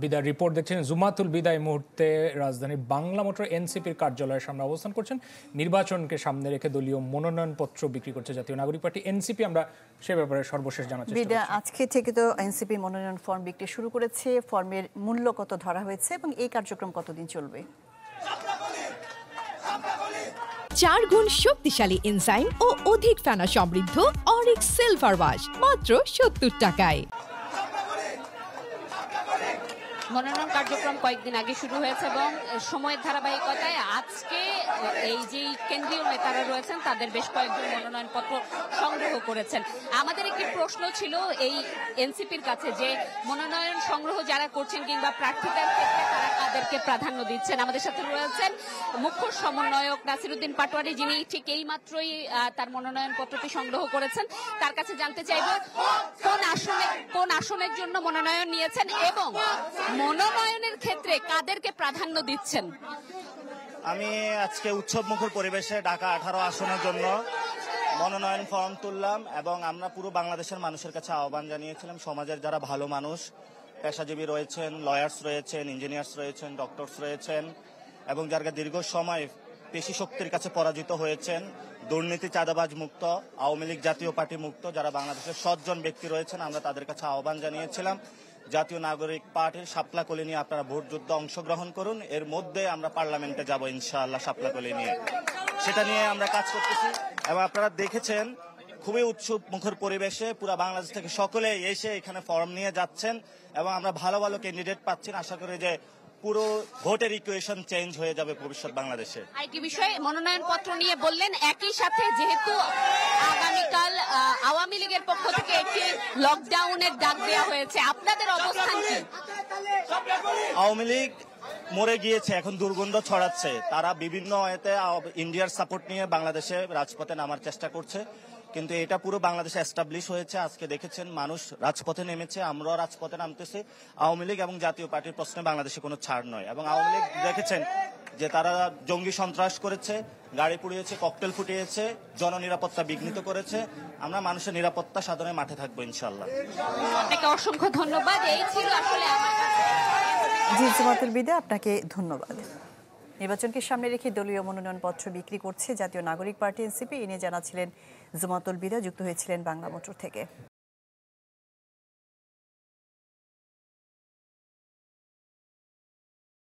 বিদায় রিপোর্ট দেখছেন। জুমাতুল বিদা এই মুহূর্তে রাজধানীর বাংলা মোটর এনসিপির কার্যালয়ের সামনে অবস্থান করছেন। নির্বাচনকে সামনে রেখে দলীয় মনোনয়নপত্র বিক্রি করছে জাতীয় নাগরিক পার্টি এনসিপি। আমরা সে ব্যাপারে সর্বশেষ জানার চেষ্টা করছি। আজকে থেকে তো এনসিপি মনোনয়ন ফর্ম বিক্রি শুরু করেছে। ফর্মের মূল্য কত ধরা হয়েছে এবং এই কার্যক্রম কতদিন চলবে? 4 গুণ শক্তিশালী এনজাইম ও অধিক ফেনা সমৃদ্ধ অরিক সিলভার ওয়াশ মাত্র 70 টাকায়। মনোনয়ন কার্যক্রম কয়েকদিন আগে শুরু হয়েছে এবং সময়ের ধারাবাহিকতায় আজকে এই যে কেন্দ্রীয় নেতারা রয়েছেন তাদের বেশ কয়েকজন মনোনয়নপত্র সংগ্রহ করেছেন। আমাদের একটি প্রশ্ন ছিল এই এনসিপির কাছে যে মনোনয়ন সংগ্রহ যারা করছেন কিংবা প্রার্থীদের ক্ষেত্রে তারা কাদেরকে প্রাধান্য দিচ্ছেন। আমাদের সাথে রয়েছেন মুখ্য সমন্বয়ক নাসিরউদ্দিন পাটোয়ারি, যিনি ঠিক এই মাত্রই তার মনোনয়নপত্রটি সংগ্রহ করেছেন। তার কাছে জানতে চাইব কোন আসনের জন্য মনোনয়ন নিয়েছেন এবং মনোনয়নের ক্ষেত্রে কাদেরকে প্রাধান্য দিচ্ছেন। আমি আজকে উৎসবমুখর পরিবেশে ঢাকা 18 আসনের জন্য মনোনয়ন ফর্ম তুললাম এবং আমরা পুরো বাংলাদেশের মানুষের কাছে আহ্বান জানিয়েছিলাম, সমাজের যারা ভালো মানুষ, পেশাজীবী রয়েছেন, লয়ার্স রয়েছেন, ইঞ্জিনিয়ার্স রয়েছেন, ডক্টরস রয়েছেন এবং যারা দীর্ঘ সময় পেশি শক্তির কাছে পরাজিত হয়েছেন, দুর্নীতি চাঁদাবাজ মুক্ত, আওয়ামী লীগ জাতীয় পার্টি মুক্ত যারা বাংলাদেশের সজ্জন ব্যক্তি রয়েছেন, আমরা তাদের কাছে আহ্বান জানিয়েছিলাম জাতীয় নাগরিক পার্টির শাপলাকলি নিয়ে আপনারা ভোট যুদ্ধে অংশগ্রহণ করুন। এর মধ্যে আমরা পার্লামেন্টে যাব ইনশাআল্লাহ শাপলাকলি নিয়ে, সেটা নিয়ে আমরা কাজ করতেছি। এবং আপনারা দেখেছেন খুবই উৎসব মুখর পরিবেশে পুরো বাংলাদেশ থেকে সকলে এসে এখানে ফর্ম নিয়ে যাচ্ছেন এবং আমরা ভালো ভালো ক্যান্ডিডেট পাচ্ছেন। আশা করি যে পুরো ভোটের ইকুয়েশন চেঞ্জ হয়ে যাবে ভবিষ্যৎ বাংলাদেশে। আরেকটি বিষয় মনোনয়ন পত্র নিয়ে বললেন, একই সাথে যেহেতু আগামীকাল আওয়ামী লীগের পক্ষ থেকে একটি লকডাউনের ডাক দেওয়া হয়েছে, আপনাদের অবস্থান কি? আওয়ামী লীগ মরে গিয়েছে, এখন দুর্গন্ধ ছড়াচ্ছে। তারা বিভিন্ন এতে ইন্ডিয়ার সাপোর্ট নিয়ে বাংলাদেশে রাজপথে নামার চেষ্টা করছে, কিন্তু এটা পুরো বাংলাদেশে এস্টাবলিশ হয়েছে। আজকে দেখেছেন মানুষ রাজপথে নেমেছে, আমরাও রাজপথে নামতেছি। আওয়ামী লীগ এবং জাতীয় পার্টির প্রশ্নে বাংলাদেশে কোনো ছাড় নয়। এবং আওয়ামী লীগ দেখেছেন যে তারা জঙ্গি সন্ত্রাস করেছে, গাড়ি পুড়িয়েছে, ককটেল ফুটিয়েছে, জননিরাপত্তা বিঘ্নিত করেছে। আমরা মানুষের নিরাপত্তা সাধনে মাঠে থাকবো ইনশাআল্লাহ। আপনাকে অসংখ্য ধন্যবাদ। এই ছিল আসলে আমার কাছে। জি জুমাতুল বিদা, আপনাকে ধন্যবাদ। নির্বাচনকে সামনে রেখে দলীয় মনোনয়নপত্র বিক্রি করছে জাতীয় নাগরিক পার্টি এনসিপি। এ নিয়ে জানাচ্ছিলেন জুমাতুল বিদা, যুক্ত হয়েছিলেন বাংলা মোটর থেকে।